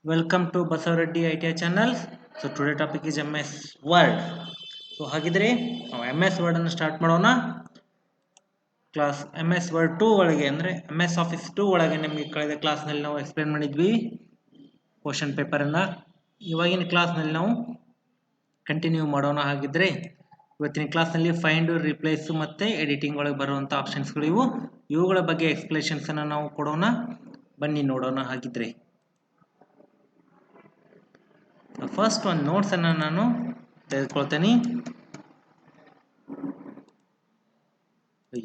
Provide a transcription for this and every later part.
Welcome to Basavareddy ITI channel. So today topic is MS Word. So ಹಾಗಿದ್ರೆ ನಾವು MS Word ಅನ್ನು start ಮಾಡೋಣ. Class MS Word 2 ಒಳಗೆ ಅಂದ್ರೆ MS Office 2 ಒಳಗೆ ನಿಮಗೆ ಕಳೆದ ಕ್ಲಾಸ್ ನಲ್ಲಿ ನಾವು ಎಕ್ಸ್ಪ್ಲೇನ್ ಮಾಡಿದ್ವಿ ಕ್ವೆಶ್ಚನ್ ಪೇಪರ್ ಅನ್ನ. ಇವಾಗಿನ ಕ್ಲಾಸ್ ನಲ್ಲಿ ನಾವು ಕಂಟಿನ್ಯೂ ಮಾಡೋಣ. ಹಾಗಿದ್ರೆ ಇವತ್ತಿನ ಕ್ಲಾಸ್ ನಲ್ಲಿ ಫೈಂಡ್, ರಿಪ್ಲೇಸ್ ಮತ್ತೆ ಎಡಿಟಿಂಗ್ ಒಳಗೆ ಬರುವಂತ ಆಪ್ಷನ್ಸ್ ಗಳು ಇವುಗಳ ಬಗ್ಗೆ ಎಕ್ಸ್ಪ್ಲೇಷನ್ಸ್ ಅನ್ನು ನಾವು ಕೊಡೋಣ. ಬನ್ನಿ ನೋಡೋಣ. ಹಾಗಿದ್ರೆ ಫಸ್ಟ್ ಒಂದು ನೋಟ್ಸ್ ಅನ್ನು ನಾನು ತೆಗೆದುಕೊಳ್ತೇನೆ.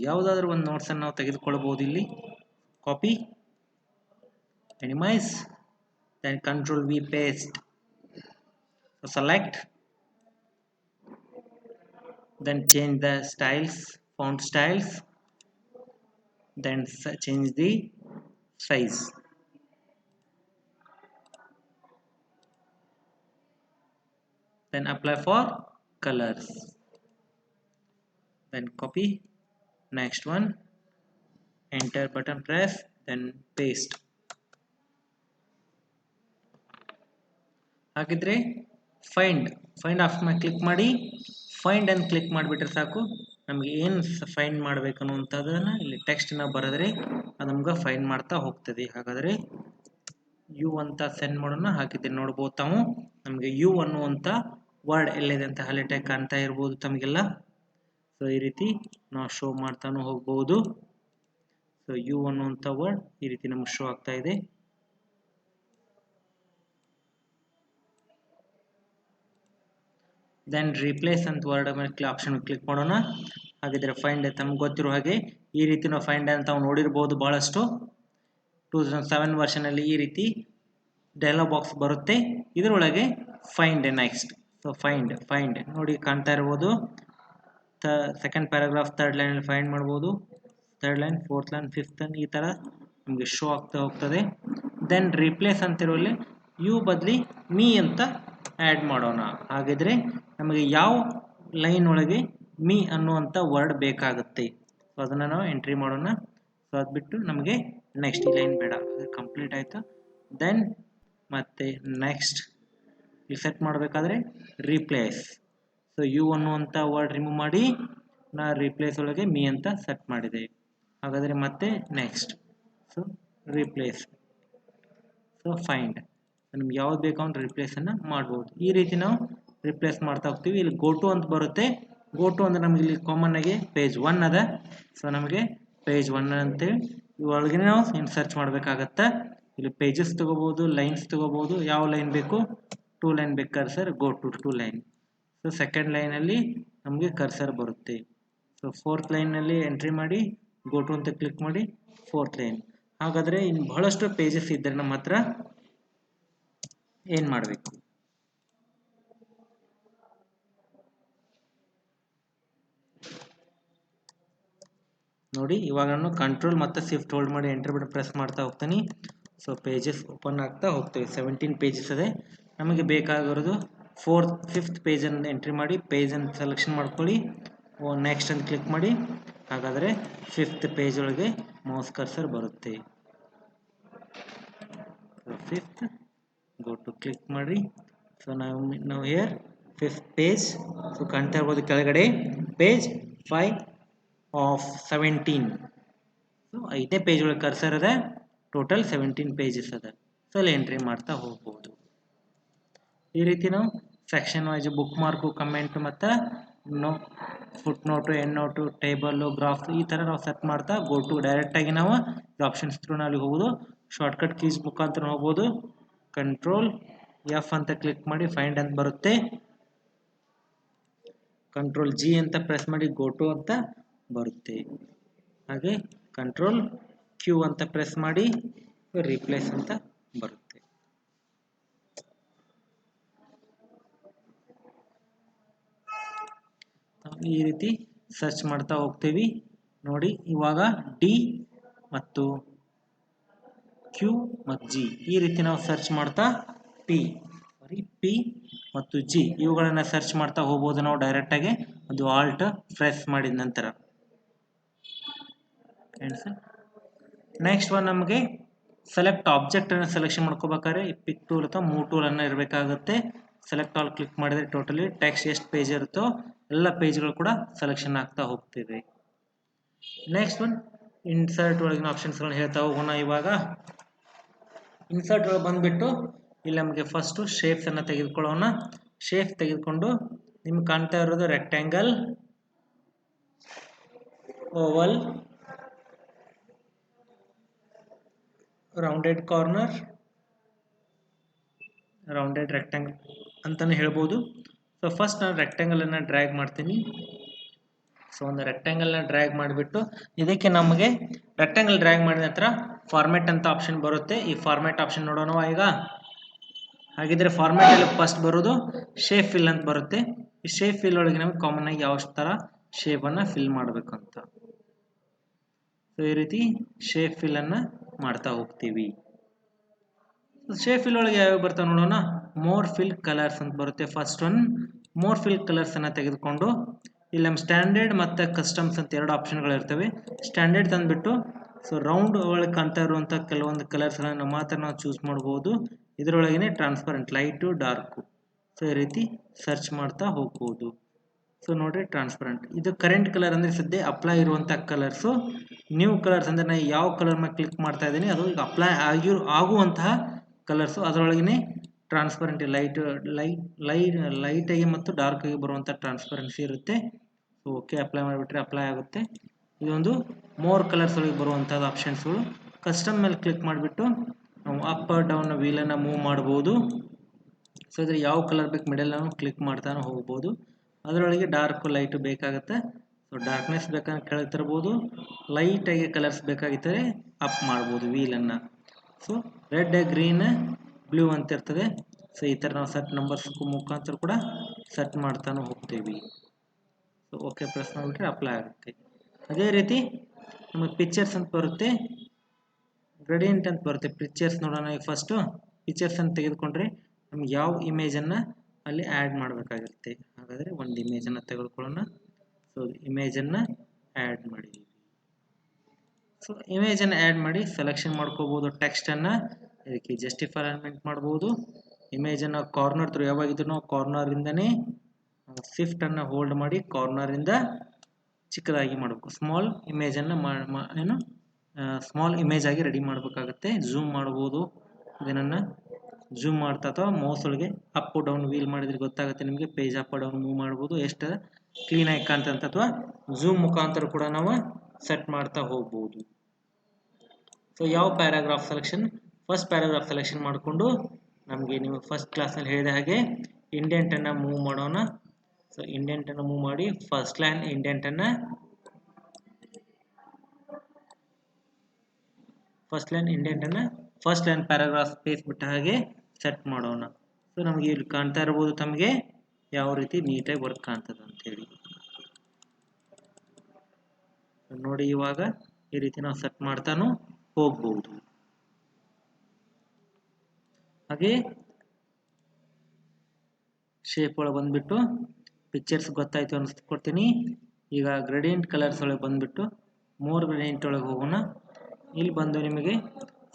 ಯಾವುದಾದ್ರೂ ಒಂದು ನೋಟ್ಸ್ ಅನ್ನು ನಾವು ತೆಗೆದುಕೊಳ್ಳಬಹುದು. ಇಲ್ಲಿ copy, minimise, then control V paste. So select, then change the styles, font styles, then change the size. Then apply for colors. Then copy. Next one, enter button press, then paste. ಹಾಗಿದ್ರೆ find option click ಮಾಡಿ find ಅನ್ನು click ಮಾಡಿಬಿಟ್ರೆ ಸಾಕು. ನಮಗೆ ಏನು find ಮಾಡಬೇಕು ಅನ್ನುವಂಥದ್ದನ್ನು ಇಲ್ಲಿ ಟೆಕ್ಸ್ಟ್ನ ಬರೆದ್ರೆ ಅದು ನಮ್ಗೆ ಫೈಂಡ್ ಮಾಡ್ತಾ ಹೋಗ್ತದೆ. ಹಾಗಾದರೆ ಯು ಅಂತ ಸೆಂಡ್ ಮಾಡೋಣ. ಹಾಗಿದ್ರೆ ನೋಡ್ಬೋದು ತಾವು ನಮಗೆ ಯು ಅನ್ನುವಂಥ ವರ್ಡ್ ಎಲ್ಲಿದೆ ಅಂತ ಹೈಲೈಟ್ ಆಗಿ ಕಾಣ್ತಾ ಇರ್ಬೋದು ತಮಗೆಲ್ಲ. ಸೊ ಈ ರೀತಿ ನಾವು ಶೋ ಮಾಡ್ತಾನು ಹೋಗ್ಬೋದು. ಸೊ ಯು ಅನ್ನುವಂಥ ವರ್ಡ್ ಈ ರೀತಿ ನಮ್ಗೆ ಶೋ ಆಗ್ತಾ ಇದೆ. ದೆನ್ ರಿಪ್ಲೇಸ್ ಅಂತ ವರ್ಡ್ ಮೇಲೆ ಆಪ್ಷನ್ ಕ್ಲಿಕ್ ಮಾಡೋಣ. ಹಾಗಿದ್ರೆ ಫೈಂಡ್ ತಮ್ಗೆ ಗೊತ್ತಿರೋ ಹಾಗೆ ಈ ರೀತಿ ನಾವು ಫೈಂಡ್ ಅಂತ ನಾವು ನೋಡಿರ್ಬೋದು ಬಹಳಷ್ಟು. 2007 ವರ್ಷನ್ ಅಲ್ಲಿ ಈ ರೀತಿ ಡೈಲಾಗ್ ಬಾಕ್ಸ್ ಬರುತ್ತೆ. ಇದರೊಳಗೆ ಫೈಂಡ್ ನೆಕ್ಸ್ಟ್. ಸೊ ಫೈಂಡ್ ನೋಡಿ ಕಾಣ್ತಾ ಇರ್ಬೋದು. ಸೆಕೆಂಡ್ ಪ್ಯಾರಾಗ್ರಾಫ್ ಥರ್ಡ್ ಲೈನ್ ಅಲ್ಲಿ ಫೈಂಡ್ ಮಾಡ್ಬೋದು. Third line, fourth line, fifth line ಈ ಥರ ನಮಗೆ ಶೋ ಆಗ್ತಾ ಹೋಗ್ತದೆ. ದೆನ್ ರಿಪ್ಲೇಸ್ ಅಂತಿರುವಲ್ಲಿ ಯು ಬದಲಿ ಮೀ ಅಂತ ಆ್ಯಡ್ ಮಾಡೋಣ. ಹಾಗಿದ್ರೆ ನಮಗೆ ಯಾವ ಲೈನ್ ಒಳಗೆ ಮೀ ಅನ್ನುವಂಥ ವರ್ಡ್ ಬೇಕಾಗುತ್ತೆ. ಸೊ ಅದನ್ನು ನಾವು ಎಂಟ್ರಿ ಮಾಡೋಣ. ಸೊ ಅದು ಬಿಟ್ಟು ನಮಗೆ ನೆಕ್ಸ್ಟ್ ಈ ಲೈನ್ ಬೇಡ, ಕಂಪ್ಲೀಟ್ ಆಯಿತು. ದೆನ್ ಮತ್ತೆ ನೆಕ್ಸ್ಟ್ ಇಲ್ಲಿ ಸೆಟ್ ಮಾಡಬೇಕಾದ್ರೆ ರಿಪ್ಲೇಸ್. ಸೊ ಯು ಅನ್ನುವಂಥ ವರ್ಡ್ ರಿಮೂವ್ ಮಾಡಿ ನಾ ರಿಪ್ಲೇಸ್ ಒಳಗೆ ಮೀ ಅಂತ ಸೆಟ್ ಮಾಡಿದೆ. ಹಾಗಾದರೆ ಮತ್ತೆ next. So replace. So find ನಿಮ್ಗೆ ಯಾವ್ದು ಬೇಕು ಅಂತ ರಿಪ್ಲೇಸನ್ನು ಮಾಡ್ಬೋದು. ಈ ರೀತಿ ನಾವು ರಿಪ್ಲೇಸ್ ಮಾಡ್ತಾ ಹೋಗ್ತೀವಿ. ಇಲ್ಲಿ ಗೋ ಟು ಅಂತ ಬರುತ್ತೆ. ಗೋ ಟು ಅಂದರೆ ನಮಗೆ ಇಲ್ಲಿ ಕಾಮನ್ ಆಗಿ ಪೇಜ್ 1 ಅದ. ಸೊ ನಮಗೆ ಪೇಜ್ 1 ಅಂತೇಳಿ ಇವಾಗ ನಾವು ಏನು ಸರ್ಚ್ ಮಾಡಬೇಕಾಗತ್ತೆ. ಇಲ್ಲಿ ಪೇಜಸ್ ತಗೋಬಹುದು, ಲೈನ್ಸ್ ತಗೋಬಹುದು. ಯಾವ ಲೈನ್ ಬೇಕು? 2 ಲೈನ್ ಬೇಕು cursor, go to 2 line. So second ಲೈನಲ್ಲಿ ನಮಗೆ ಕರ್ಸರ್ ಬರುತ್ತೆ. ಸೊ ಫೋರ್ತ್ ಲೈನಲ್ಲಿ ಎಂಟ್ರಿ ಮಾಡಿ ಗೋ ಟು ಅಂತ ಕ್ಲಿಕ್ ಮಾಡಿ ಫೋರ್ತ್ ಲೈನ್. ಹಾಗಾದರೆ ಇನ್ನು ಬಹಳಷ್ಟು ಪೇಜಸ್ ಇದ್ದರೆ ನಮ್ಮ ಹತ್ರ ಏನು ಮಾಡಬೇಕು? ನೋಡಿ ಇವಾಗ ನಾನು ಕಂಟ್ರೋಲ್ ಮತ್ತು ಶಿಫ್ಟ್ ಹೋಲ್ಡ್ ಮಾಡಿ ಎಂಟರ್ ಬಟನ್ ಪ್ರೆಸ್ ಮಾಡ್ತಾ ಹೋಗ್ತೀನಿ. ಸೊ ಪೇಜಸ್ ಓಪನ್ ಆಗ್ತಾ ಹೋಗ್ತವೆ. 17 ಪೇಜಸ್ ಇದೆ. ನಮಗೆ ಬೇಕಾಗಿರೋದು ಫಿಫ್ತ್ ಪೇಜನ್ನು ಎಂಟ್ರಿ ಮಾಡಿ ಪೇಜನ್ನು ಸೆಲೆಕ್ಷನ್ ಮಾಡ್ಕೊಳ್ಳಿ. ನೆಕ್ಸ್ಟ್ ಅಂತ ಕ್ಲಿಕ್ ಮಾಡಿ. ಹಾಗಾದರೆ ಫಿಫ್ತ್ ಪೇಜ್ ಒಳಗೆ ಮೌಸ್ ಕರ್ಸರ್ ಬರುತ್ತೆ. ಫಿಫ್ತ್ ಗೋ ಟು ಕ್ಲಿಕ್ ಮಾಡಿ. ಸೊ ನಾವು ಹಿಯರ್ ಫಿಫ್ತ್ ಪೇಜ್. ಸೊ ಕಾಣ್ತಾ ಇರ್ಬೋದು ಕೆಳಗಡೆ ಪೇಜ್ 5 ಆಫ್ 17. ಸೊ 5ನೇ ಪೇಜ್ ಒಳಗೆ ಕರ್ಸರ್ ಅದ. ಟೋಟಲ್ 17 ಪೇಜಸ್ ಅದ. ಸೊ ಅಲ್ಲಿ ಎಂಟ್ರಿ ಮಾಡ್ತಾ ಹೋಗ್ಬೋದು. ಈ ರೀತಿ ನಾವು section wise bookmark, comment ಮತ್ತು footnote, endnote, table, graph ಈ ಥರ ನಾವು ಸೆಟ್ ಮಾಡ್ತಾ ಗೋ ಟು ಡೈರೆಕ್ಟಾಗಿ ನಾವು ಆಪ್ಷನ್ಸ್ ಥ್ರೂ ಅಲ್ಲಿ ಹೋಗೋದು. ಶಾರ್ಟ್ಕಟ್ ಕೀಸ್ ಮುಖಾಂತರ ಹೋಗ್ಬೋದು. ಕಂಟ್ರೋಲ್ F ಅಂತ ಕ್ಲಿಕ್ ಮಾಡಿ ಫೈಂಡ್ ಅಂತ ಬರುತ್ತೆ. ಕಂಟ್ರೋಲ್ G ಅಂತ ಪ್ರೆಸ್ ಮಾಡಿ ಗೋ ಟು ಅಂತ ಬರುತ್ತೆ. ಹಾಗೆ ಕಂಟ್ರೋಲ್ Q ಅಂತ ಪ್ರೆಸ್ ಮಾಡಿ ರಿಪ್ಲೇಸ್ ಅಂತ ಬರುತ್ತೆ. ಈ ರೀತಿ ಸರ್ಚ್ ಮಾಡ್ತಾ ಹೋಗ್ತೀವಿ. ನೋಡಿ ಇವಾಗ ಡಿ ಮತ್ತು ಕ್ಯೂ ಮತ್ತು ಜಿ ಈ ರೀತಿ ನಾವು ಸರ್ಚ್ ಮಾಡ್ತಾ ಪಿ ಮತ್ತು ಜಿ ಇವುಗಳನ್ನು ಸರ್ಚ್ ಮಾಡ್ತಾ ಹೋಗ್ಬೋದು ನಾವು ಡೈರೆಕ್ಟಾಗಿ. ಅದು ಆಲ್ಟ್ ಪ್ರೆಸ್ ಮಾಡಿದ ನಂತರ. ನೆಕ್ಸ್ಟ್ ಒನ್ ನಮಗೆ ಸೆಲೆಕ್ಟ್ ಆಬ್ಜೆಕ್ಟ್ ಅನ್ನು ಸೆಲೆಕ್ಷನ್ ಮಾಡ್ಕೋಬೇಕಾದ್ರೆ ಈ ಪಿಕ್ ಟೂಲ್ ಅಥವಾ ಮೂವ್ ಟೂಲ್ ಅನ್ನು ಇರಬೇಕಾಗುತ್ತೆ. ಸೆಲೆಕ್ಟ್ ಆಲ್ ಕ್ಲಿಕ್ ಮಾಡಿದ್ರೆ ಟೋಟಲಿ ಟೆಕ್ಸ್ಟ್ ಎಷ್ಟು ಪೇಜ್ ಇರುತ್ತೋ ಎಲ್ಲ ಪೇಜ್ಗಳು ಕೂಡ ಸೆಲೆಕ್ಷನ್ ಆಗ್ತಾ ಹೋಗ್ತಿದೆ. ನೆಕ್ಸ್ಟ್ ಒನ್ ಇನ್ಸರ್ಟ್ ಒಳಗಿನ ಆಪ್ಷನ್ಸ್ಗಳನ್ನ ಹೇಳ್ತಾ ಹೋಗೋಣ. ಇವಾಗ ಇನ್ಸರ್ಟ್ ಒಳಗೆ ಬಂದ್ಬಿಟ್ಟು ಇಲ್ಲಿ ನಮಗೆ ಫಸ್ಟ್ ಶೇಪ್ಸ್ ಅನ್ನ ತೆಗೆದುಕೊಳ್ಳೋಣ. ಶೇಪ್ ತೆಗೆದುಕೊಂಡು ನಿಮ್ಗೆ ಕಾಣ್ತಾ ಇರೋದು rectangle, Oval, rounded corner, rounded rectangle ಅಂತಾನೆ ಹೇಳ್ಬೋದು. ಸೊ ಫಸ್ಟ್ ನಾನು ರೆಕ್ಟ್ಯಾಂಗಲ್ ಅನ್ನ ಡ್ರ್ಯಾಗ್ ಮಾಡ್ತೀನಿ. ಸೊ ಒಂದು ರೆಕ್ಟ್ಯಾಂಗಲ್ ನ ಡ್ರ್ಯಾಗ್ ಮಾಡಿಬಿಟ್ಟು ಇದಕ್ಕೆ ನಮಗೆ ರೆಕ್ಟ್ಯಾಂಗಲ್ ಡ್ರ್ಯಾಗ್ ಮಾಡಿದ ನಂತರ ಫಾರ್ಮ್ಯಾಟ್ ಅಂತ ಆಪ್ಷನ್ ಬರುತ್ತೆ. ಈ ಫಾರ್ಮ್ಯಾಟ್ ಆಪ್ಷನ್ ನೋಡೋಣ ಈಗ. ಹಾಗಿದ್ರೆ ಫಾರ್ಮ್ಯಾಟ್ ಅಲ್ಲಿ ಫಸ್ಟ್ ಬರೋದು ಶೇಪ್ ಫಿಲ್ ಅಂತ ಬರುತ್ತೆ. ಈ ಶೇಪ್ ಫಿಲ್ ಒಳಗೆ ನಮಗೆ ಕಾಮನ್ ಆಗಿ ಯಾವ ತರ ಶೇಪ್ ಅನ್ನ ಫಿಲ್ ಮಾಡಬೇಕು ಅಂತ. ಸೊ ಈ ರೀತಿ ಶೇಪ್ ಫಿಲ್ ಅನ್ನ ಮಾಡ್ತಾ ಹೋಗ್ತೀವಿ. ಶೇಪ್ ಫಿಲ್ ಒಳಗೆ ಯಾವ ಬರ್ತಾವ ನೋಡೋಣ. ಮೋರ್ ಫಿಲ್ ಕಲರ್ಸ್ ಅಂತ ಬರುತ್ತೆ. First one more fill colours ಅನ್ನ ತೆಗೆದುಕೊಂಡು ಇಲ್ಲಿ ನಮ್ಮ ಸ್ಟ್ಯಾಂಡರ್ಡ್ ಮತ್ತು ಕಸ್ಟಮ್ಸ್ ಅಂತ ಎರಡು ಆಪ್ಷನ್ಗಳು ಇರ್ತವೆ. ಸ್ಟ್ಯಾಂಡರ್ಡ್ ತಂದ್ಬಿಟ್ಟು ಸೊ ರೌಂಡ್ ಒಳಗೆ ಕಾಣ್ತಾ ಇರುವಂಥ ಕೆಲವೊಂದು ಕಲರ್ಸ್ಗಳನ್ನು ಮಾತ್ರ ನಾವು ಚೂಸ್ ಮಾಡ್ಬೋದು. ಇದರೊಳಗೇನೆ ಟ್ರಾನ್ಸ್ಪರೆಂಟ್ ಲೈಟು ಡಾರ್ಕು. ಸೊ ಈ ರೀತಿ ಸರ್ಚ್ ಮಾಡ್ತಾ ಹೋಗ್ಬೋದು. ಸೊ ನೋಡ್ರಿ ಟ್ರಾನ್ಸ್ಪರೆಂಟ್ ಇದು ಕರೆಂಟ್ ಕಲರ್ ಅಂದರೆ ಸದ್ಯ ಅಪ್ಲೈ ಇರುವಂಥ ಕಲರ್ಸು. ನ್ಯೂ ಕಲರ್ಸ್ ಅಂದರೆ ನಾನು ಯಾವ ಕಲರ್ ಮೇಲೆ ಕ್ಲಿಕ್ ಮಾಡ್ತಾ ಇದ್ದೀನಿ ಅದು ಈಗ ಅಪ್ಲೈ ಆಗುವಂತಹ ಕಲರ್ಸು. ಅದರೊಳಗೇ ಟ್ರಾನ್ಸ್ಪರೆಂಟ್ ಲೈಟಾಗಿ ಮತ್ತು ಡಾರ್ಕ್ ಆಗಿ ಬರುವಂಥ ಟ್ರಾನ್ಸ್ಪರೆನ್ಸಿ ಇರುತ್ತೆ. ಸೊ ಓಕೆ ಅಪ್ಲೈ ಮಾಡಿಬಿಟ್ರೆ ಅಪ್ಲೈ ಆಗುತ್ತೆ. ಇದೊಂದು ಮೋರ್ ಕಲರ್ಸ್ ಒಳಗೆ ಬರುವಂಥದ್ದು ಆಪ್ಷನ್ಸ್ಗಳು. ಕಸ್ಟಮ್ ಮೇಲೆ ಕ್ಲಿಕ್ ಮಾಡಿಬಿಟ್ಟು ನಾವು ಅಪ್ ಡೌನ್ ವೀಲನ್ನು ಮೂವ್ ಮಾಡ್ಬೋದು. ಸೊ ಇದ್ರ ಯಾವ ಕಲರ್ ಬೇಕು ಮಿಡಲ್ ನಾವು ಕ್ಲಿಕ್ ಮಾಡ್ತಾನೆ ಹೋಗ್ಬೋದು. ಅದರೊಳಗೆ ಡಾರ್ಕ್ ಲೈಟ್ ಬೇಕಾಗುತ್ತೆ. ಸೊ ಡಾರ್ಕ್ನೆಸ್ ಬೇಕಾದ್ರೆ ಕೆಳಗೆ ತರ್ಬೋದು. ಲೈಟಾಗಿ ಕಲರ್ಸ್ ಬೇಕಾಗಿದ್ದರೆ ಅಪ್ ಮಾಡ್ಬೋದು ವೀಲನ್ನು. ಸೊ ರೆಡ್, ಗ್ರೀನ್, ಬ್ಲೂ ಅಂತ ಇರ್ತದೆ. ಸೊ ಈ ಥರ ನಾವು ಸೆಟ್ ನಂಬರ್ಸ್ ಮುಖಾಂತರ ಕೂಡ ಸೆಟ್ ಮಾಡ್ತಾನೆ ಹೋಗ್ತೀವಿ. ಸೊ ಓಕೆ ಪ್ರೆಸ್ ಮಾಡಿಬಿಟ್ರೆ ಅಪ್ಲೈ ಆಗುತ್ತೆ. ಅದೇ ರೀತಿ ನಮಗೆ ಪಿಕ್ಚರ್ಸ್ ಅಂತ ಬರುತ್ತೆ, ಗ್ರೇಡಿಯಂಟ್ ಅಂತ ಬರುತ್ತೆ. ಪಿಕ್ಚರ್ಸ್ ನೋಡೋಣ. ಈಗ ಫಸ್ಟು ಪಿಕ್ಚರ್ಸ್ ಅಂತ ತೆಗೆದುಕೊಂಡ್ರೆ ನಮ್ಗೆ ಯಾವ ಇಮೇಜನ್ನು ಅಲ್ಲಿ ಆ್ಯಡ್ ಮಾಡಬೇಕಾಗಿರುತ್ತೆ. ಹಾಗಾದರೆ ಒಂದು ಇಮೇಜನ್ನು ತೆಗೆದುಕೊಳ್ಳೋಣ. ಸೊ ಇಮೇಜನ್ನು ಆ್ಯಡ್ ಮಾಡಿದ್ದೀವಿ. ಸೊ ಇಮೇಜನ್ನು ಆ್ಯಡ್ ಮಾಡಿ ಸೆಲೆಕ್ಷನ್ ಮಾಡ್ಕೋಬೋದು. ಟೆಕ್ಸ್ಟನ್ನು ಇದಕ್ಕೆ ಜಸ್ಟಿಫೈ ಅಲೈನ್ಮೆಂಟ್ ಮಾಡ್ಬೋದು. ಇಮೇಜನ್ನು ಕಾರ್ನರ್ ಥ್ರೂ ಯಾವಾಗಿದ್ರು ನಾವು ಕಾರ್ನರಿಂದನೇ ಶಿಫ್ಟನ್ನು ಹೋಲ್ಡ್ ಮಾಡಿ ಕಾರ್ನರಿಂದ ಚಿಕ್ಕದಾಗಿ ಮಾಡಬೇಕು. ಸ್ಮಾಲ್ ಇಮೇಜನ್ನು ಸ್ಮಾಲ್ ಇಮೇಜ್ ಆಗಿ ರೆಡಿ ಮಾಡಬೇಕಾಗುತ್ತೆ. ಝೂಮ್ ಮಾಡ್ಬೋದು. ಇದನ್ನು ಝೂಮ್ ಮಾಡ್ತಾ ಅಥವಾ ಮೌಸ್ ಒಳಗೆ ಅಪ್ ಡೌನ್ ವೀಲ್ ಮಾಡಿದ್ರೆ ಗೊತ್ತಾಗುತ್ತೆ ನಿಮಗೆ. ಪೇಜ್ ಅಪ್ ಡೌನ್ ಮೂವ್ ಮಾಡ್ಬೋದು. ಎಷ್ಟು ಕ್ಲೀನಾಗಿ ಕಾಣ್ತಂತ ಅಥವಾ ಝೂಮ್ ಮುಖಾಂತರ ಕೂಡ ನಾವು ಸೆಟ್ ಮಾಡ್ತಾ ಹೋಗ್ಬೋದು. ಸೊ ಯಾವ paragraph selection, first paragraph selection ಮಾಡಿಕೊಂಡು ನಮಗೆ ನೀವು ಫಸ್ಟ್ ಕ್ಲಾಸ್ನಲ್ಲಿ ಹೇಳಿದ ಹಾಗೆ ಇಂಡೆಂಟನ್ನು ಮೂವ್ ಮಾಡೋಣ. ಸೊ ಇಂಡೆಂಟನ್ನು ಮೂವ್ ಮಾಡಿ ಫಸ್ಟ್ ಲೈನ್ ಇಂಡೆಂಟನ್ನು ಫಸ್ಟ್ ಲೈನ್ ಪ್ಯಾರಾಗ್ರಾಫ್ ಸ್ಪೇಸ್ ಬಿಟ್ಟ ಹಾಗೆ ಸೆಟ್ ಮಾಡೋಣ. ಸೊ ನಮಗೆ ಇಲ್ಲಿ ಕಾಣ್ತಾ ಇರ್ಬೋದು ತಮಗೆ ಯಾವ ರೀತಿ ನೀಟಾಗಿ ವರ್ಕ್ ಕಾಣ್ತದೆ ಅಂತೇಳಿ ನೋಡಿ. ಇವಾಗ ಈ ರೀತಿ ನಾವು ಸೆಟ್ ಮಾಡ್ತಾನು ಹೋಗ್ಬೋದು. ಹಾಗೆ ಶೇಪ್ ಒಳಗೆ ಬಂದ್ಬಿಟ್ಟು ಪಿಕ್ಚರ್ಸ್ ಗೊತ್ತಾಯ್ತು ಅನ್ಸ್ಕೊಡ್ತೀನಿ. ಈಗ ಗ್ರೇಡಿಯಂಟ್ ಕಲರ್ಸ್ ಒಳಗೆ ಬಂದ್ಬಿಟ್ಟು ಮೋರ್ ಗ್ರೇಡಿಯಂಟ್ ಒಳಗೆ ಹೋಗೋಣ. ಇಲ್ಲಿ ಬಂದು ನಿಮಗೆ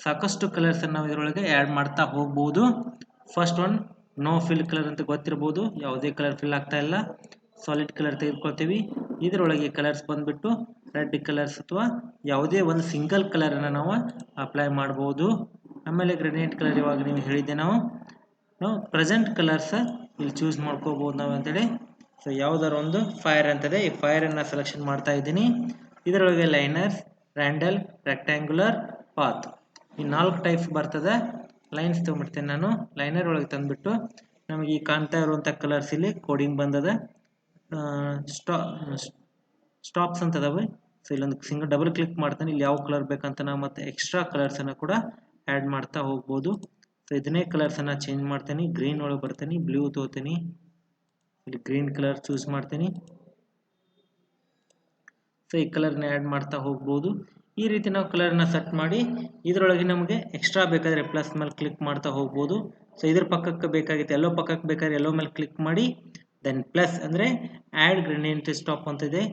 ಸಾಕಷ್ಟು ಕಲರ್ಸ್ ನಾವು ಇದರೊಳಗೆ ಆ್ಯಡ್ ಮಾಡ್ತಾ ಹೋಗ್ಬೋದು. First one no fill colour ಅಂತ ಗೊತ್ತಿರ್ಬೋದು. ಯಾವುದೇ ಕಲರ್ ಫಿಲ್ ಆಗ್ತಾ ಇಲ್ಲ. ಸಾಲಿಡ್ ಕಲರ್ ತೆಗೆದುಕೊಳ್ತೀವಿ. ಇದರೊಳಗೆ ಕಲರ್ಸ್ ಬಂದ್ಬಿಟ್ಟು ರೆಡ್ ಕಲರ್ಸ್ ಅಥವಾ ಯಾವುದೇ ಒಂದು ಸಿಂಗಲ್ ಕಲರನ್ನು ನಾವು ಅಪ್ಲೈ ಮಾಡ್ಬೋದು. ಆಮೇಲೆ ಗ್ರೇಡಿಯಂಟ್ ಕಲರ್ ಇವಾಗ ನೀವು ಹೇಳಿದ್ದೆ ನಾವು ಪ್ರೆಸೆಂಟ್ ಕಲರ್ಸ್ ಇಲ್ಲಿ ಚೂಸ್ ಮಾಡ್ಕೋಬೋದು ನಾವು ಅಂತೇಳಿ. ಸೊ ಯಾವುದಾದ್ರು ಒಂದು ಫೈರ್ ಅಂತದೆ. ಈ ಫೈರನ್ನು ಸೆಲೆಕ್ಷನ್ ಮಾಡ್ತಾ ಇದ್ದೀನಿ. ಇದರೊಳಗೆ ಲೈನರ್ಸ್, ರ್ಯಾಂಡಲ್, ರೆಕ್ಟ್ಯಾಂಗ್ಯುಲರ್, ಪಾತ್ ಈ 4 ಟೈಪ್ಸ್ ಬರ್ತದೆ. ಲೈನ್ಸ್ ತೊಗೊಂಡ್ಬಿಡ್ತೇನೆ ನಾನು. ಲೈನರ್ ಒಳಗೆ ತಂದುಬಿಟ್ಟು ನಮಗೆ ಈ ಕಾಣ್ತಾ ಇರುವಂಥ ಕಲರ್ಸ್ ಇಲ್ಲಿ ಕೋಡಿಂಗ್ ಬಂದದ. ಸ್ಟಾಪ್ಸ್ ಅಂತ ಅದಾವೆ. ಸೊ ಇಲ್ಲೊಂದು ಸಿಂಗಲ್ ಡಬಲ್ ಕ್ಲಿಕ್ ಮಾಡ್ತಾನೆ. ಇಲ್ಲಿ ಯಾವ ಕಲರ್ ಬೇಕಂತ ನಾವು ಮತ್ತೆ ಎಕ್ಸ್ಟ್ರಾ ಕಲರ್ಸನ್ನು ಕೂಡ ಆ್ಯಡ್ ಮಾಡ್ತಾ ಹೋಗ್ಬೋದು. ಸೊ ಇದನ್ನೇ ಕಲರ್ಸನ್ನು ಚೇಂಜ್ ಮಾಡ್ತೀನಿ. ಗ್ರೀನ್ ಒಳಗೆ ಬರ್ತೀನಿ, ಬ್ಲೂ ತೊಗೋತೀನಿ. ಇಲ್ಲಿ ಗ್ರೀನ್ ಕಲರ್ ಚೂಸ್ ಮಾಡ್ತೀನಿ. ಸೊ ಈ ಕಲರ್ನ ಆ್ಯಡ್ ಮಾಡ್ತಾ ಹೋಗ್ಬೋದು. ಈ ರೀತಿ ನಾವು ಕಲರ್ನ ಸೆಟ್ ಮಾಡಿ ಇದರೊಳಗೆ ನಮಗೆ ಎಕ್ಸ್ಟ್ರಾ ಬೇಕಾದರೆ ಪ್ಲಸ್ ಮೇಲೆ ಕ್ಲಿಕ್ ಮಾಡ್ತಾ ಹೋಗ್ಬೋದು. ಸೊ ಇದ್ರ ಪಕ್ಕಕ್ಕೆ ಬೇಕಾಗಿತ್ತು ಎಲ್ಲೋ ಪಕ್ಕಕ್ಕೆ ಬೇಕಾದ್ರೆ ಎಲ್ಲೋ ಮೇಲೆ ಕ್ಲಿಕ್ ಮಾಡಿ ದೆನ್ ಪ್ಲಸ್ ಅಂದರೆ ಆ್ಯಡ್ ಗ್ರೇಡಿಯಂಟ್ ಸ್ಟಾಪ್ ಅಂತಿದೆ.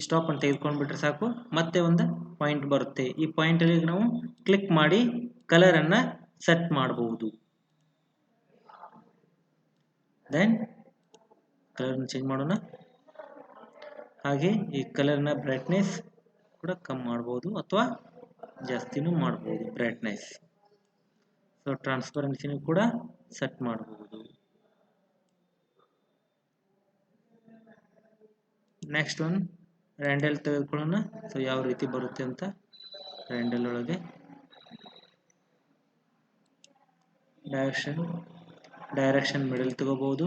ಸ್ಟಾಪ್ ಅಂತ ತೆಗೆದುಕೊಂಡ್ಬಿಟ್ರೆ ಸಾಕು. ಮತ್ತೆ ಒಂದು ಪಾಯಿಂಟ್ ಬರುತ್ತೆ. ಈ ಪಾಯಿಂಟಲ್ಲಿ ನಾವು ಕ್ಲಿಕ್ ಮಾಡಿ ಕಲರನ್ನು ಸೆಟ್ ಮಾಡಬಹುದು. ದೆನ್ ಕಲರ್ನ ಚೇಂಜ್ ಮಾಡೋಣ. ಹಾಗೆ ಈ ಕಲರ್ನ ಬ್ರೈಟ್ನೆಸ್ ಕೂಡ ಕಮ್ಮಿ ಮಾಡ್ಬೋದು ಅಥವಾ ಜಾಸ್ತಿನೂ ಮಾಡ್ಬೋದು ಬ್ರೈಟ್ನೆಸ್. ಸೊ ಟ್ರಾನ್ಸ್ಪರೆನ್ಸಿನೂ ಕೂಡ ಸೆಟ್ ಮಾಡಬಹುದು. ನೆಕ್ಸ್ಟ್ ಒನ್ ರ್ಯಾಂಡಲ್ ತೆಗೆದುಕೊಳ್ಳೋಣ. ಸೊ ಯಾವ ರೀತಿ ಬರುತ್ತೆ ಅಂತ. ರ್ಯಾಂಡಲ್ ಒಳಗೆ ಡೈರೆಕ್ಷನ್ ಮಿಡಲ್ ತಗೋಬಹುದು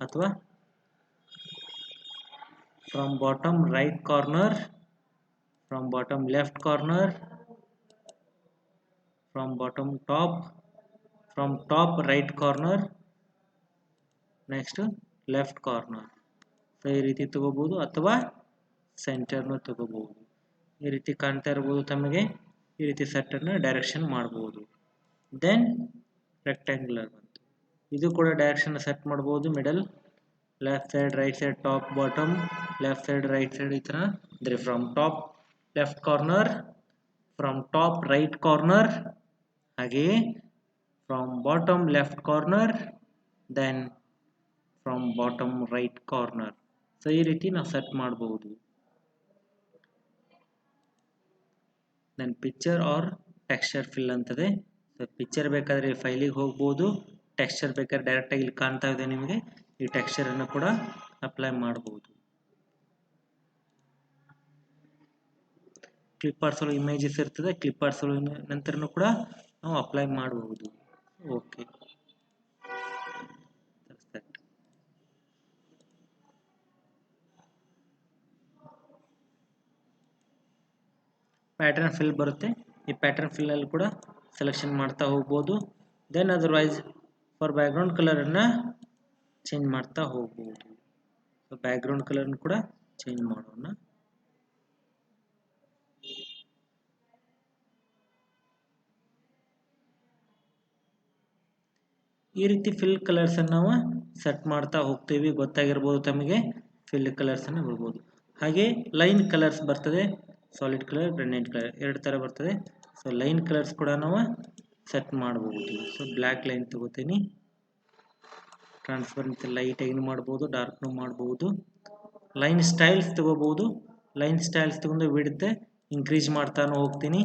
ಅಥವಾ from bottom right corner, from bottom left corner, from bottom top, from top right corner, next left corner. So ಈ ರೀತಿ ತಗೋಬಹುದು ಅಥವಾ ಸೆಂಟರ್ನ ತಗೋಬಹುದು. ಈ ರೀತಿ ಕಾಣ್ತಾ ಇರಬಹುದು ತಮಗೆ. ಈ ರೀತಿ ಸೆಟ್ಟನ್ನು ಡೈರೆಕ್ಷನ್ ಮಾಡಬಹುದು. ದೆನ್ ರೆಕ್ಟ್ಯಾಂಗ್ಯುಲರ್ ಬಂತು. ಇದು ಕೂಡ ಡೈರೆಕ್ಷನ್ ಸೆಟ್ ಮಾಡಬಹುದು. Middle, left side, right side, top, bottom, left side, right side, ಈ ಥರ. ಅಂದರೆ from top left corner, from top right corner, ಹಾಗೆಯೇ from bottom left corner, then from bottom right corner. So ಈ ರೀತಿ ನಾವು set ಮಾಡಬಹುದು. Then picture or texture fill ಅಂತದೆ. So picture ಬೇಕಾದರೆ ಫೈಲಿಗೆ ಹೋಗ್ಬೋದು, ಟೆಕ್ಸ್ಚರ್ ಬೇಕಾದ್ರೆ ಡೈರೆಕ್ಟಾಗಿ ಇಲ್ಲಿ ಕಾಣ್ತಾ ಇದೆ ನಿಮಗೆ. ಈ ಟೆಕ್ಸ್ಚರನ್ನು ಕೂಡ ಅಪ್ಲೈ ಮಾಡಬಹುದು. ಕ್ಲಿಪ್ ಆರ್ಟ್ಸ್ ಇಮೇಜಸ್ ಇರ್ತದೆ. ಕ್ಲಿಪ್ ಆರ್ಟ್ಸ್ ನಂತರನೂ ಕೂಡ ನಾವು ಅಪ್ಲೈ ಮಾಡಬಹುದು. ಓಕೆ, ಪ್ಯಾಟರ್ನ್ ಫಿಲ್ ಬರುತ್ತೆ. ಈ ಪ್ಯಾಟರ್ನ್ ಫಿಲ್ ಅಲ್ಲಿ ಕೂಡ ಸೆಲೆಕ್ಷನ್ ಮಾಡ್ತಾ ಹೋಗ್ಬೋದು. ದೆನ್ ಅದರ್ವೈಸ್ ಫಾರ್ ಬ್ಯಾಕ್ಗ್ರೌಂಡ್ ಕಲರನ್ನು ಚೇಂಜ್ ಮಾಡ್ತಾ ಹೋಗ್ಬೋದು. ಸೊ ಬ್ಯಾಕ್ಗ್ರೌಂಡ್ ಕಲರ್ನ ಕೂಡ ಚೇಂಜ್ ಮಾಡೋಣ. ಈ ರೀತಿ ಫಿಲ್ ಕಲರ್ಸ್ ಅನ್ನು ನಾವು ಸೆಟ್ ಮಾಡ್ತಾ ಹೋಗ್ತೀವಿ. ಗೊತ್ತಾಗಿರ್ಬೋದು ತಮಗೆ. ಫಿಲ್ ಕಲರ್ಸ್ ಅನ್ನು ಬರ್ಬೋದು. ಹಾಗೆ ಲೈನ್ ಕಲರ್ಸ್ ಬರ್ತದೆ. ಸಾಲಿಡ್ ಕಲರ್, ಗ್ರೆನೈಟ್ ಕಲರ್, ಎರಡು ಥರ ಬರ್ತದೆ. ಸೊ ಲೈನ್ ಕಲರ್ಸ್ ಕೂಡ ನಾವು ಸೆಟ್ ಮಾಡಬಹುದು. ಸೊ ಬ್ಲ್ಯಾಕ್ ಲೈನ್ ತಗೋತೀನಿ. ಟ್ರಾನ್ಸ್ಪರೆನ್ಸಿ ಲೈಟ್ ಏನು ಮಾಡ್ಬೋದು, ಡಾರ್ಕ್ನು ಮಾಡ್ಬೋದು. ಲೈನ್ ಸ್ಟೈಲ್ಸ್ ತಗೋಬಹುದು. ಲೈನ್ ಸ್ಟೈಲ್ಸ್ ತಗೊಂಡು ವಿಡ್ತ್ ಇನ್ಕ್ರೀಸ್ ಮಾಡ್ತಾನು ಹೋಗ್ತೀನಿ.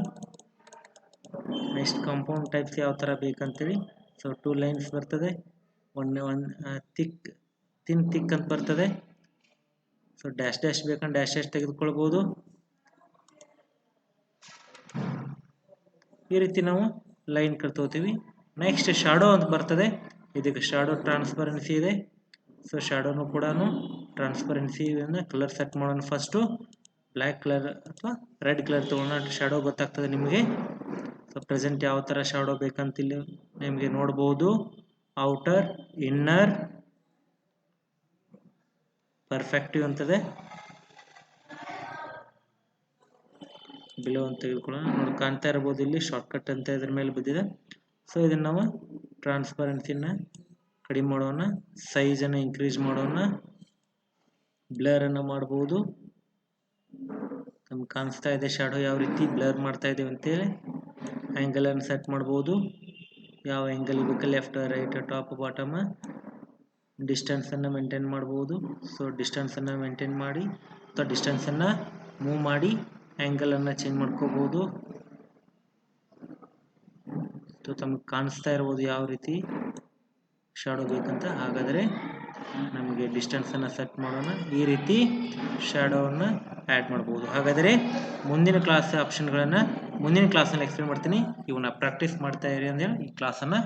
ನೆಕ್ಸ್ಟ್ ಕಾಂಪೌಂಡ್ ಟೈಪ್ಸ್ ಯಾವ ಥರ ಬೇಕಂತೇಳಿ. ಸೊ 2 ಲೈನ್ಸ್ ಬರ್ತದೆ. ಒಂದು ಥಿಕ್ ಅಂತ ಬರ್ತದೆ. ಸೊ ಡ್ಯಾಶ್ ಬೇಕಂದ್ರೆ ಡ್ಯಾಶ್ ತೆಗೆದುಕೊಳ್ಬೋದು. ಈ ರೀತಿ ನಾವು ಲೈನ್ ತಗೋತೀವಿ. ನೆಕ್ಸ್ಟ್ ಶಾಡೋ ಅಂತ ಬರ್ತದೆ. ಇದಕ್ಕೆ ಶಾಡೋ ಟ್ರಾನ್ಸ್ಪರೆನ್ಸಿ ಇದೆ. ಸೊ ಶಾಡೋನು ಕೂಡ ಟ್ರಾನ್ಸ್ಪರೆನ್ಸಿಯನ್ನು ಕಲರ್ ಸೆಟ್ ಮಾಡೋಣ. ಫಸ್ಟು ಬ್ಲ್ಯಾಕ್ ಕಲರ್ ಅಥವಾ ರೆಡ್ ಕಲರ್ ತೊಗೊಳ್ಳೋಣ. ಶಾಡೋ ಗೊತ್ತಾಗ್ತದೆ ನಿಮಗೆ. ಸೊ ಪ್ರೆಸೆಂಟ್ ಯಾವ ಥರ ಶಾಡೋ ಬೇಕಂತ ಇಲ್ಲಿ ನಿಮಗೆ ನೋಡ್ಬೋದು. ಔಟರ್, ಇನ್ನರ್, ಪರ್ಫೆಕ್ಟಿವ್ ಅಂತದೆ. ಬಿಲೋ ಅಂತ ತೆಗೆದುಕೊಳ್ಳೋಣ. ನೋಡಿ ಕಾಣ್ತಾ ಇರ್ಬೋದು ಇಲ್ಲಿ ಶಾರ್ಟ್ಕಟ್ ಅಂತ ಇದ್ರ ಮೇಲೆ ಬಿದ್ದಿದೆ. ಸೊ ಇದನ್ನು ನಾವು ಟ್ರಾನ್ಸ್ಪರೆನ್ಸಿನ ಕಡಿಮೆ ಮಾಡೋಣ. ಸೈಜನ್ನು ಇನ್ಕ್ರೀಸ್ ಮಾಡೋಣ. ಬ್ಲರನ್ನು ಮಾಡ್ಬೋದು. ನಮ್ಗೆ ಕಾಣಿಸ್ತಾ ಇದೆ ಶಾಡೋ ಯಾವ ರೀತಿ ಬ್ಲರ್ ಮಾಡ್ತಾ ಇದ್ದೇವೆ ಅಂತೇಳಿ. ಆ್ಯಂಗಲನ್ನು ಸೆಟ್ ಮಾಡ್ಬೋದು. ಯಾವ ಆ್ಯಂಗಲ್ ಬೇಕು, ಲೆಫ್ಟ್, ರೈಟ್, ಟಾಪ್, ಬಾಟಮ್. ಡಿಸ್ಟೆನ್ಸನ್ನು ಮೇಂಟೈನ್ ಮಾಡ್ಬೋದು. ಸೊ ಡಿಸ್ಟೆನ್ಸನ್ನು ಮೇಂಟೈನ್ ಮಾಡಿ ಅಥವಾ ಡಿಸ್ಟೆನ್ಸನ್ನು ಮೂವ್ ಮಾಡಿ ಆ್ಯಂಗಲನ್ನು ಚೇಂಜ್ ಮಾಡ್ಕೋಬೋದು. ಸೊ ತಮಗೆ ಕಾಣಿಸ್ತಾ ಇರ್ಬೋದು ಯಾವ ರೀತಿ ಶಾಡೋ ಬೇಕಂತ. ಹಾಗಾದರೆ ನಮಗೆ ಡಿಸ್ಟೆನ್ಸನ್ನು ಸೆಟ್ ಮಾಡೋಣ. ಈ ರೀತಿ ಶಾಡೋವನ್ನು ಆ್ಯಡ್ ಮಾಡ್ಬೋದು. ಹಾಗಾದರೆ ಮುಂದಿನ ಕ್ಲಾಸ್ ಆಪ್ಷನ್ಗಳನ್ನು ಮುಂದಿನ ಕ್ಲಾಸಲ್ಲಿ ಎಕ್ಸ್ಪ್ಲೇನ್ ಮಾಡ್ತೀನಿ. ಇವನ್ನ ಪ್ರಾಕ್ಟೀಸ್ ಮಾಡ್ತಾ ಇರಿ ಅಂತೇಳಿ ಈ ಕ್ಲಾಸನ್ನು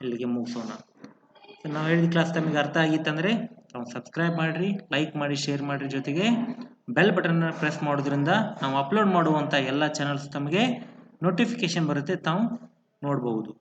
ಇಲ್ಲಿಗೆ ಮುಗಿಸೋಣ. ಸೊ ನಾವು ಹೇಳಿದ ಕ್ಲಾಸ್ ತಮಗೆ ಅರ್ಥ ಆಗಿತ್ತಂದರೆ ನಾವು ಸಬ್ಸ್ಕ್ರೈಬ್ ಮಾಡಿರಿ, ಲೈಕ್ ಮಾಡಿ, ಶೇರ್ ಮಾಡಿರಿ. ಜೊತೆಗೆ ಬೆಲ್ ಬಟನ್ನ ಪ್ರೆಸ್ ಮಾಡೋದ್ರಿಂದ ನಾವು ಅಪ್ಲೋಡ್ ಮಾಡುವಂಥ ಎಲ್ಲ ಚಾನಲ್ಸ್ ತಮಗೆ ನೋಟಿಫಿಕೇಶನ್ ಬರುತ್ತೆ, ತಾವು ನೋಡ್ಬೋದು.